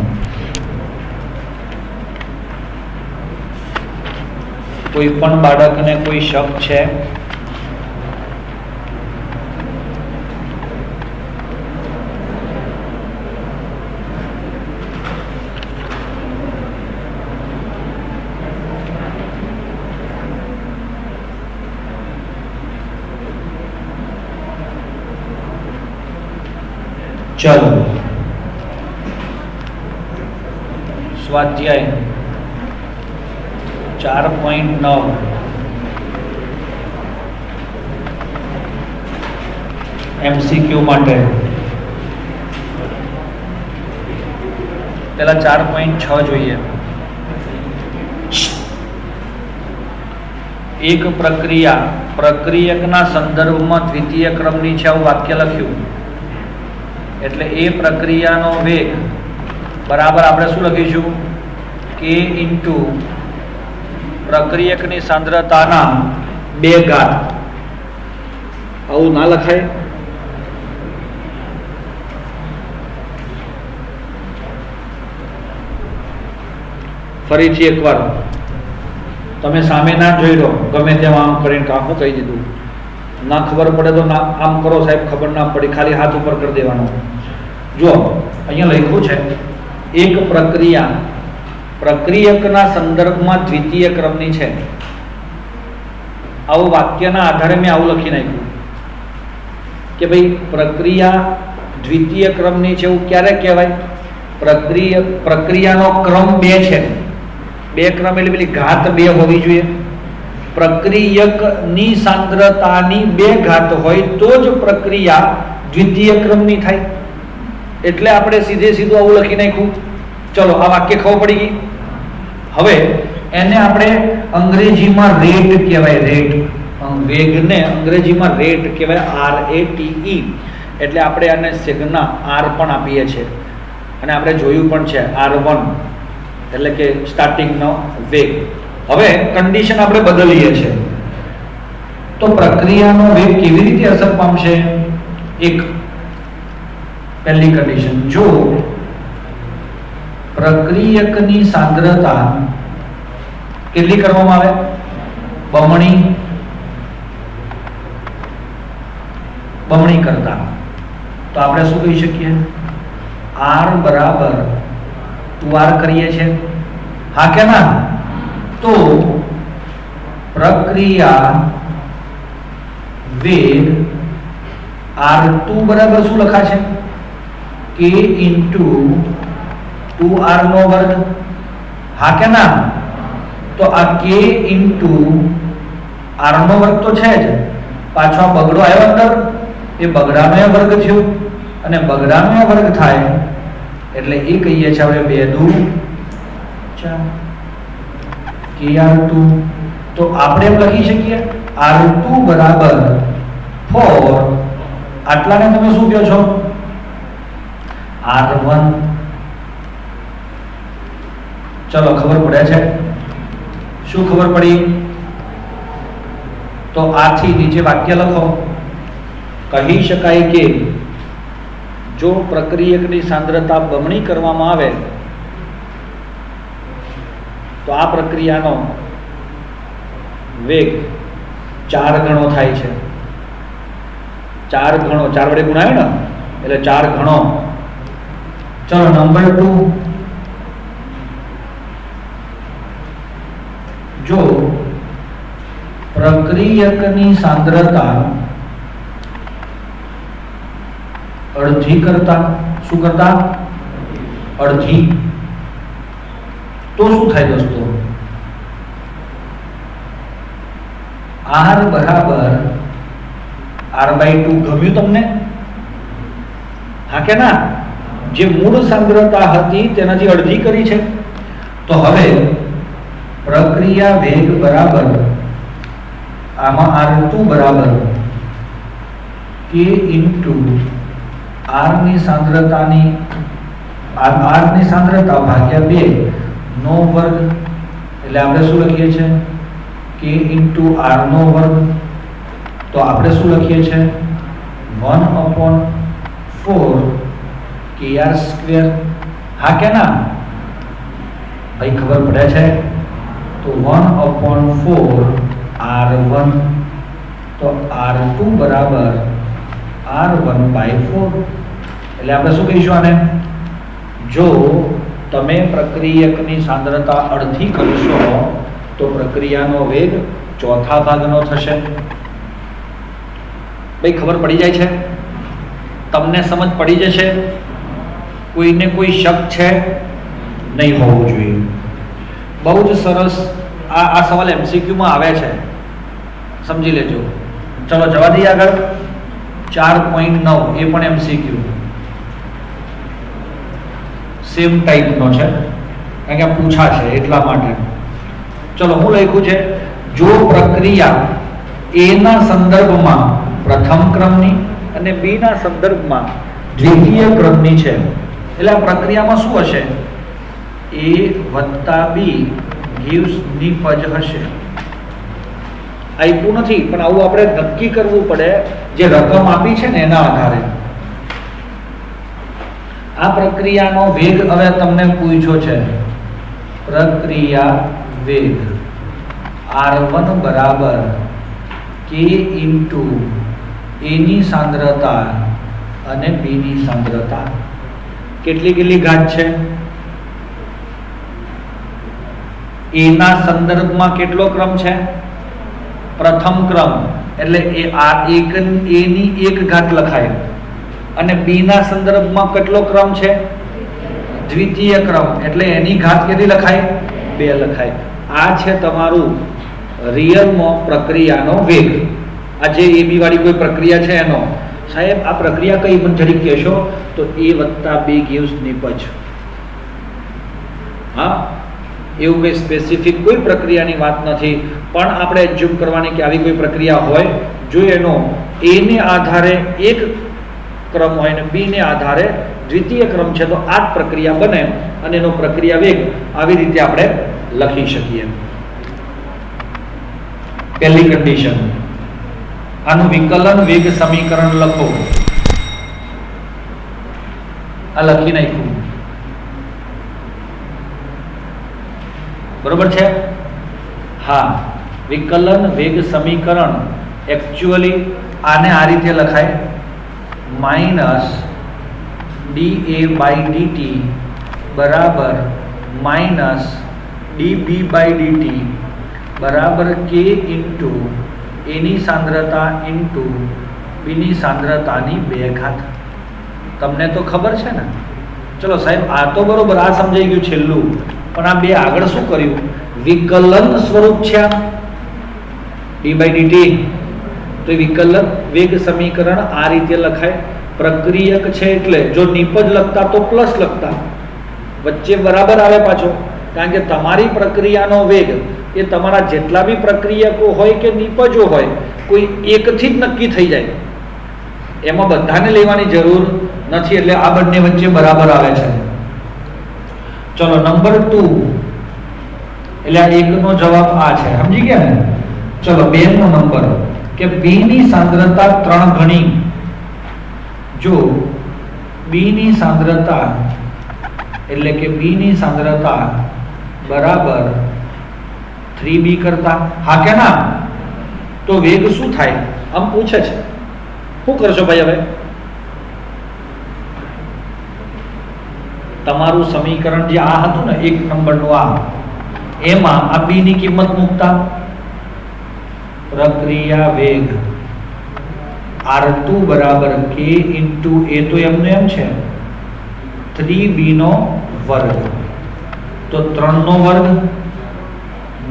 કોઈ પણ બાળકને કોઈ શક છે? ચલો સ્વાધ્યાય 4.9 MCQ માટે પેલા 4.6 જોઈએ. એક પ્રક્રિયકના સંદર્ભમાં દ્વિતીય ક્રમની છે આવું વાક્ય લખ્યું એટલે એ પ્રક્રિયાનો વેગ બરાબર આપણે શું લખીશું? કે ઇન્ટુ પ્રક્રિયકની સાંદ્રતાના 2 ઘાત. આવું ના લખાય? ફરીથી એકવાર તમે સામે ના જોઈ લો, ગમે તેમ આમ કરીને કામ કહી દીધું. ના ખબર પડે તો ના આમ કરો સાહેબ, ખબર ના પડી, ખાલી હાથ ઉપર કરી દેવાનો. જો અહીંયા લખ્યું છે એક પ્રક્રિયકના સંદર્ભમાં દ્વિતીય ક્રમની છે. આવું વાક્યના આધારે મેં આવું લખી નાખ્યું કે ભાઈ પ્રક્રિયા દ્વિતીય ક્રમની છે. એવું ક્યારે કહેવાય? પ્રક્રિયાનો ક્રમ 2 છે. 2 ક્રમ એટલે પેલી ઘાત 2 હોવી જોઈએ. પ્રક્રિયકની સાંદ્રતાની 2 ઘાત હોય તો જ પ્રક્રિયા દ્વિતીય ક્રમની થાય. એટલે આપણે સીધું આવું લખી નાખ્યું. ચલો આ વાક્ય ખબર પડી ગઈ. હવે એને આપણે અંગ્રેજીમાં રેટ કહેવાય. રેટ વેગને અંગ્રેજીમાં રેટ કહેવાય, RATE, એટલે આપણે આને સેગના R પણ આપીએ છીએ અને આપણે જોયું પણ છે R1 એટલે કે સ્ટાર્ટિંગનો વેગ. હવે કન્ડિશન આપણે બદલીએ છીએ તો પ્રક્રિયાનો વેગ કેવી રીતે અસર પામશે? એક પહેલી કન્ડિશન, જો પ્રક્રિયકની સાંદ્રતા કેટલી કરવામાં આવે? બમણી કરતા, તો આપણે શું કહી શકીએ? R બરાબર 2R કરીએ છીએ, હા કે ના? તો પ્રક્રિયા વેગ R2 બરાબર શું લખાશે? K into 2R નો વર્ગ, હા કે ના? તો આ K into R નો વર્ગ તો છે જ, પાછો આ બગડો આવ્યો અંદર, એ બગડાનો વર્ગ થયો, અને બગડાનો વર્ગ થાય એટલે એ કહીએ છીએ આપણે 2 દુ 4 KR2. તો આપણે એમ લખી શકીએ R2 બરાબર 4, આટલાને તમે શું કહો છો? R1. ચલો ખબર પડે છે? શું ખબર પડી? તો આથી નીચે વાક્ય લખો. કહી શકાય કે જો પ્રક્રિયકની સાંદ્રતા બમણી કરવામાં આવે તો આ પ્રક્રિયાનો વેગ 4 ગણો થાય છે. 4 ગણો, 4 વડે ગુણાય ને એટલે 4 ગણો. ચલો નંબર 2, જો પ્રક્રિયકની સાંદ્રતા અડધી કરતા, શું કરતા? અડધી, તો શું થાય દોસ્તો? R બરાબર R/2. ગમ્યું તમને? હા કે ના? જે મૂળ સાંદ્રતા હતી તેનાથી અડધી કરી છે. તો હવે પ્રક્રિયા વેગ બરાબર આમાં R2 બરાબર K into R ની સાંદ્રતાની R ની સાંદ્રતા ભાગ્યા 2 નો વર્ગ, એટલે આપણે શું લખીએ છીએ? K into R નો વર્ગ. તો આપણે શું લખીએ છીએ? 1/4 KR². હા કે ના? ભાઈ ખબર પડે છે? તો 1/4 R1. તો R2 બરાબર R1/4. એટલે આપણે શું કહીશું આને? જો તમે પ્રક્રિયકની સાંદ્રતા અડધી કરશો તો પ્રક્રિયાનો વેગ ચોથા ભાગનો થશે. ભાઈ ખબર પડી જાય છે? તમને સમજ પડી જશે? કોઈને કોઈ શક છે? નહીં હોવું જોઈએ. બહુ જ સરસ. આ સવાલ MCQ માં આવે છે, સમજી લેજો. ચલો જવા દઈએ આગળ. 4.9 એ પણ MCQ સેમ ટાઈપનો છે, કારણ કે પૂછા છે એટલા માટે. ચલો હું લખ્યું છે, જો પ્રક્રિયા A ના સંદર્ભમાં પ્રથમ ક્રમની અને B ના સંદર્ભમાં દ્વિતીય ક્રમની છે, એટલે આ પ્રક્રિયામાં શું હશે? A + B gives નિપજ હશે. આપ્યું નથી પણ આવું આપણે નક્કી કરવું પડે જે રકમ આપી છે ને એના આધારે. આ પ્રક્રિયાનો વેગ હવે તમને પૂછ્યો છે, પ્રક્રિયા વેગ R1 બરાબર K into A ની સાંદ્રતા અને B ની સાંદ્રતા. કેટલી ઘાત છે? A ના સંદર્ભમાં કેટલો ક્રમ છે? પ્રથમ ક્રમ, એટલે A ની 1 ઘાત લખાય, અને B ના સંદર્ભમાં કેટલો ક્રમ છે? દ્વિતીય ક્રમ, એટલે એની ઘાત કેટલી લખાય? 2 લખાય. આ છે તમારું રિયલમાં પ્રક્રિયાનો વેગ. આ જે AB વાળી કોઈ પ્રક્રિયા છે એનો. સાહેબ આ પ્રક્રિયા કઈ મને જરી કહેશો? તો A + B gives નિપજ. હા, એવું કંઈ સ્પેસિફિક કોઈ પ્રક્રિયાની વાત નથી, પણ આપણે એઝ્યુમ કરવાની કે આવી કોઈ પ્રક્રિયા હોય. જો એનો એને આધારે એક ક્રમ હોય ને બી ને આધારે દ્વિતીય ક્રમ છે તો આ જ પ્રક્રિયા બને અને એનો પ્રક્રિયા વેગ આવી રીતે આપણે લખી શકીએ. પહેલી કન્ડિશન, આનું વિકલન વેગ સમીકરણ લખો. આ લખી નાખ્યું, બરોબર છે? હા, વિકલન વેગ સમીકરણ એકચ્યુઅલી આને આ રીતે લખાય, માઇનસ dA/dt બરાબર માઇનસ dB/dt બરાબર k ઇન્ટુ એની સાંદ્રતા ઇન્ટુ બીની સાંદ્રતાની 2 ઘાત. તમને તો ખબર છે ને? ચલો સાહેબ, આ તો બરોબર, આ સમજાઈ ગયું છેલ્લું, પણ આ બે આગળ શું કર્યું? વિકલન સ્વરૂપ છે d/dt. તો વિકલન વેગ સમીકરણ આ રીતે લખાય. પ્રક્રિયક છે એટલે જો નિપજ લખતા તો પ્લસ લખતા, વચ્ચે બરાબર આવે પાછો, કારણ કે તમારી પ્રક્રિયાનો વેગ એ તમારા જેટલા બી પ્રક્રિયકો હોય કે નિપજો હોય કોઈ એકથી જ નક્કી થઈ જાય, એમાં બધાને લેવાની જરૂર નથી, એટલે આ બંને વચ્ચે બરાબર આવે છે. ચલો નંબર 2, એટલે આ 1 નો જવાબ આ છે, સમજી ગયા ને? ચલો 2 નો નંબર કે B ની સાંદ્રતા 3 ગણી. જો B ની સાંદ્રતા એટલે કે B ની સાંદ્રતા બરાબર 3B કરતા, હા કે ના? તો વેગ શું થાય? આમ પૂછે છે. શું કરશો ભાઈ? હવે તમારું સમીકરણ જે આ હતું ને 1 નંબરનું, આ એમાં આ B ની કિંમત મૂકતા પ્રક્રિયા વેગ R2 બરાબર k ઇન્ટુ એ તો એમનું એમ છે 3B નો વર્ગ, તો 3 નો વર્ગ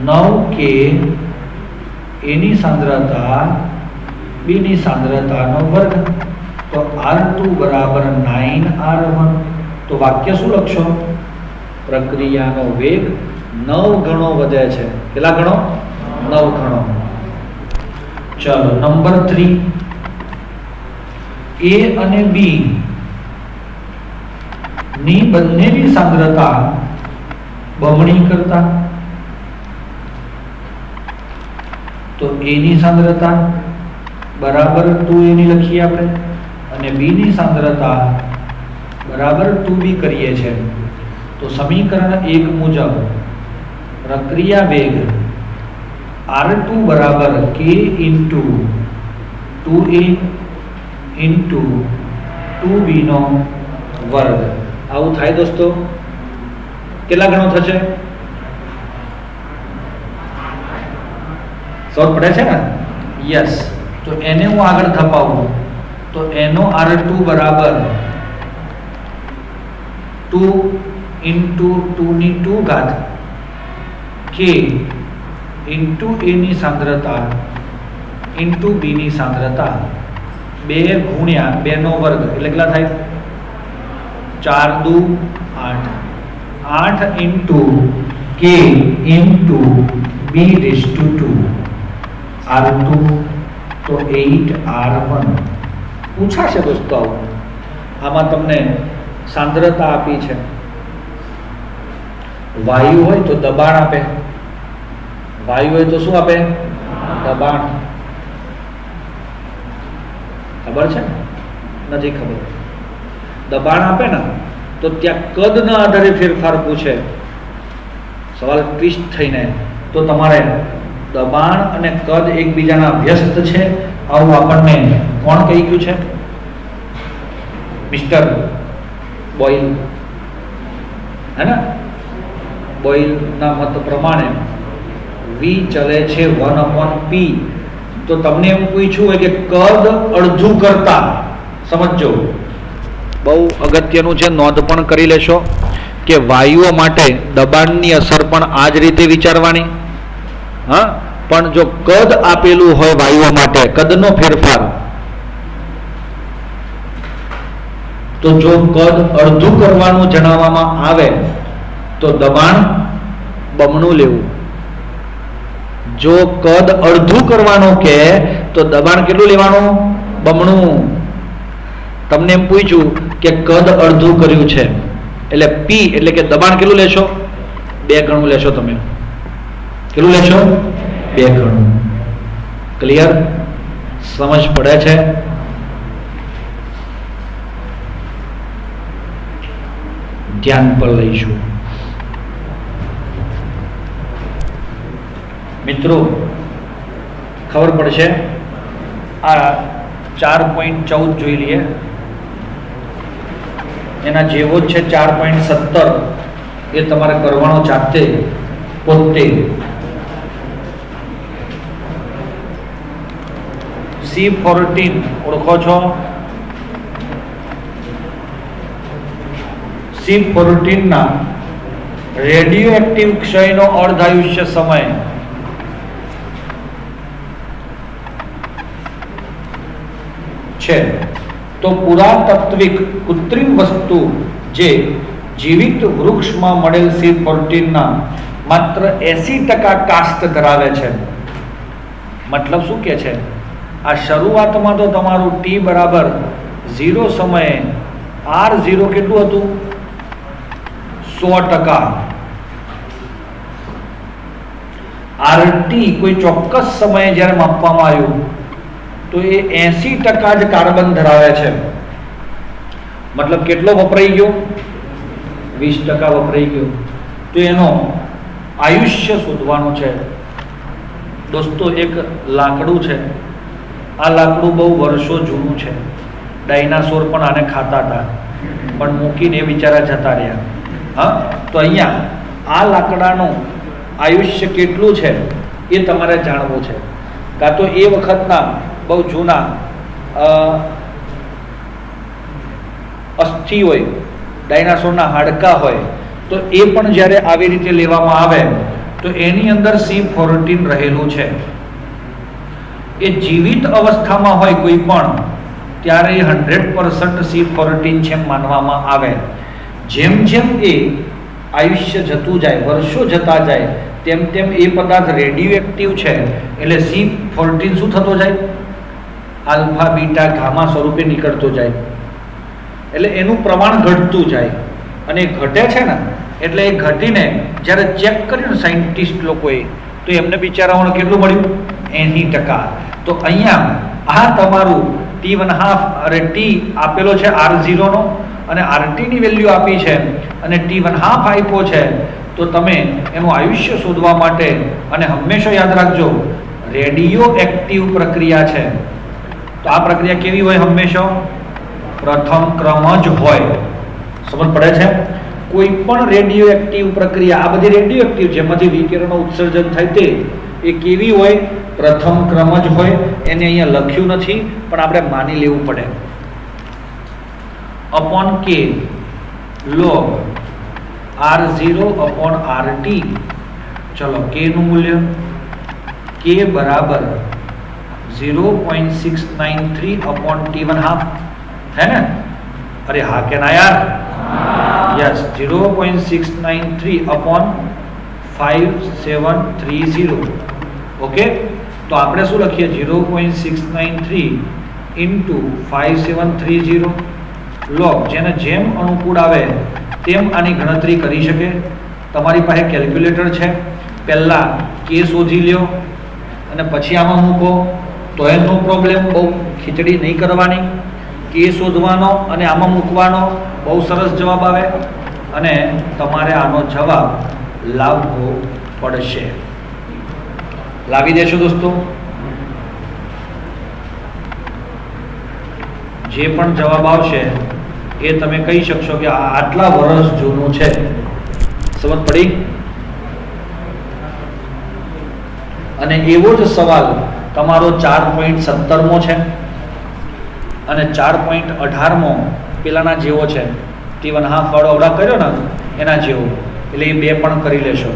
9k એની સાંદ્રતા બીની સાંદ્રતાનો વર્ગ, તો R2 બરાબર 9R1. તો વાક્ય શું લખશો? પ્રક્રિયાનો વેગ 9 ગણો વધે છે. કેટલા ગણો? 9 ગણો. ચલો નંબર 3, A અને B ની બંનેની સાંદ્રતા બમણી કરતા, તો A ની સાંદ્રતા બરાબર 2A ની લખીએ આપણે, અને B ની સાંદ્રતા બરાબર 2B કરીએ છીએ. તો સમીકરણ 1 મુજબ પ્રક્રિયા વેગ R2 બરાબર k into 2A into 2B નો વર્ગ. આવું થાય દોસ્તો? કેટલા ગણો થશે? સમજ પડે છે ને? યસ. તો એને હું આગળ ધપાવું તો એનો R2 બરાબર 2 ઇન્ટુ 2 ની 2 ઘાત k ઇન્ટુ A ની સાંદ્રતા ઇન્ટુ B ની સાંદ્રતા 2 ગુણ્યા 2 નો વર્ગ એટલે કેટલા થાય? 4 દુ 8, 8 into k into B/2 R2, તો 8R1. પૂછાશે દોસ્તો આવું. આમાં તમને સાંદ્રતા આપી છે, વાયુ હોય તો દબાણ આપે, વાયુ હોય તો શું આપે? દબાણ. ખબર છે? નથી ખબર. દબાણ આપે ને તો ત્યાં કદના આધારે ફેરફાર પૂછે, સવાલ ટ્વિસ્ટ થઈને, તો તમારે દબાણ અને કદ એકબીજાના વ્યસ્ત છે આવું આપણને કોણ કહી ગયું છે? મિસ્ટર બોઇલ, હે ને? બોઇલના મત પ્રમાણે V ચલે છે 1/P. તો તમને એવું પૂછ્યું હોય કે કદ અડધું કરતા, સમજો બહુ અગત્યનું છે, નોંધ પણ કરી લેશો કે વાયુઓ માટે દબાણની અસર પણ આ જ રીતે વિચારવાની. હા, પણ જો કદ આપેલું હોય વાયુઓ માટે, કદનો ફેરફાર, તો જો કદ અડધું કરવાનું જણાવવામાં આવે તો દબાણ બમણું લેવું. જો કદ અડધું કરવાનું કે તો દબાણ કેટલું લેવાનું? બમણું. તમને એમ પૂછ્યું કે કદ અડધું કર્યું છે એટલે પી એટલે કે દબાણ કેટલું લેશો? 2 ગણું લેશો. તમે કેટલું લેશો? 2 ગણું. ક્લિયર? સમજ પડે છે? ધ્યાન પર લઈશું. મિત્રો ખબર પડશે. આ 4.14 જોઈ લઈએ. એના જેવો જ છે 4.17. એ તમારે કરવાનો જાતે પોતે. C14 ઓળખો છો? C14 ના રેડિયો એક્ટિવ ક્ષયનો અર્ધાયુષ્ય સમય છે. તો પુરાતત્વિક કૃત્રિમ વસ્તુ જે જીવિત વૃક્ષમાં મળેલ C14 ના માત્ર 80% કાસ્ટ ધરાવે છે. મતલબ શું કે છે? આ શરૂઆતમાં તો તમારું T બરાબર 0 સમયે R0 કેટલું હતું? 100%. RT કોઈ ચોક્કસ સમયે જ્યારે માપવામાં આવ્યું તો એ 80% જ કાર્બન ધરાવે છે. મતલબ કેટલો વપરાઈ ગયો? 20% વપરાઈ ગયો. તો એનો આયુષ્ય શોધવાનું છે. દોસ્તો એક લાકડું છે. આ લાકડું બહુ વર્ષો જૂનું છે. ડાયનાસોર પણ આને ખાતા હતા, પણ મૂકીને એ બિચારા જતા રહ્યા. હા, તો અહીંયા આ લાકડાનું આયુષ્ય કેટલું છે એ તમારે જાણવું છે. કાં તો એ વખતના બહુ જૂના અસ્થિ હોય, ડાયનાસોરના હાડકાં હોય, તો એ પણ જ્યારે આવી રીતે લેવામાં આવે તો એની અંદર C14 રહેલું છે. એ જીવિત અવસ્થામાં હોય કોઈ પણ ત્યારે 100% C14 છે માનવામાં આવે. જેમ જેમ એ આયુષ્ય જતું જાય, વર્ષો જતા જાય, તેમ તેમ એ પદાર્થ રેડિયો એક્ટિવ છે એટલે C14 શું થતો જાય? આલ્ફા બીટા ગામા સ્વરૂપે નીકળતો જાય. એટલે એનું પ્રમાણ ઘટતું જાય. અને એ ઘટે છે ને એટલે એ ઘટીને જ્યારે ચેક કર્યું સાયન્ટિસ્ટ લોકોએ તો એમને બિચારાઓને કેટલું મળ્યું? 80%. તો અહીંયા આ તમારું T1/2 અરે T આપેલો છે R0 નો અને RT ની વેલ્યુ આપી છે અને T1/2 આપ્યો છે. તો તમે એનું આયુષ્ય શોધવા માટે, અને હંમેશા યાદ રાખજો રેડિયો એક્ટિવ પ્રક્રિયા છે તો આ પ્રક્રિયા કેવી હોય? હંમેશા પ્રથમ ક્રમ જ હોય. સમજ પડે છે? કોઈ પણ રેડિયો એક્ટિવ પ્રક્રિયા, આ બધી રેડિયો એક્ટિવ જેમાંથી વિકિરણો ઉત્સર્જન થાય તે એ કેવી હોય? પ્રથમ ક્રમ જ હોય. એને અહીંયા લખ્યું નથી પણ આપણે માની લેવું પડે. Upon K log R0 upon RT. ચલો K નું મૂલ્ય K બરાબર 0.693 upon T1/2 है ना? अरे हाँ के ना यार? Yes, 0.693 upon 5730. ओके, तो આપણે શું લખીએ? 0.693 into 5730 log. જેને જેમ અનુકૂળ આવે તેમ આની ગણતરી કરી શકે. તમારી પાસે કેલ્ક્યુલેટર છે, પહેલાં K શોધી લ્યો અને પછી આમાં મૂકો તો એ નો પ્રોબ્લેમ. બહુ ખીચડી નહીં કરવાની. K શોધવાનો અને આમાં મૂકવાનો, બહુ સરસ જવાબ આવે અને તમારે આનો જવાબ લાવવો પડશે. લાવી દેશો દોસ્તો? જે પણ જવાબ આવશે એ તમે કહી શકશો કે આટલા વર્ષ જૂનું છે. સમજ પડી? અને એવો જ સવાલ તમારો 4.17મો છે અને 4.18મો પેલાના જેવો છે. T1/2 વાળો અવડા કર્યો ને એના જેવો. એટલે એ બે પણ કરી લેશો.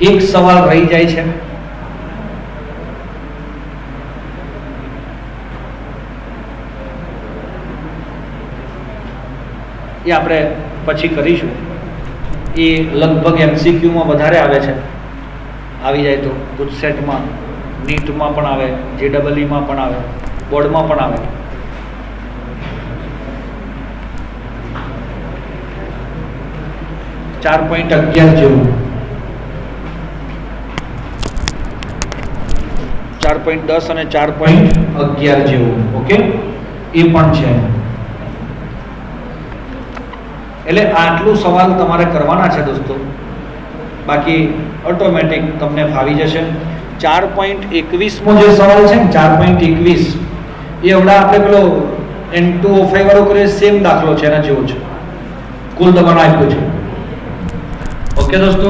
એક સવાલ રહી જાય છે. એ આપણે પછી કરીશું. એ લગભગ MCQમાં વધારે આવે છે, આવી જાય તો ગુજસેટમાં, નીટમાં પણ આવે, JEEમાં પણ આવે, બોર્ડમાં પણ આવે. .11 જેવું, 4.10 અને 4.11 જેવું. ઓકે, એ પણ છે. એટલે આટલું સવાલ તમારે કરવાના છે દોસ્તો, બાકી ઓટોમેટિક તમને ફાવી જશે. 4.21મો જે સવાલ છે ને 4.21 એ હમણાં આપણે પેલો N2O5 વાળો કરે સેમ દાખલો છે, એના જેવો છે, કુલ દબાણ આપ્યું છે. ઓકે દોસ્તો.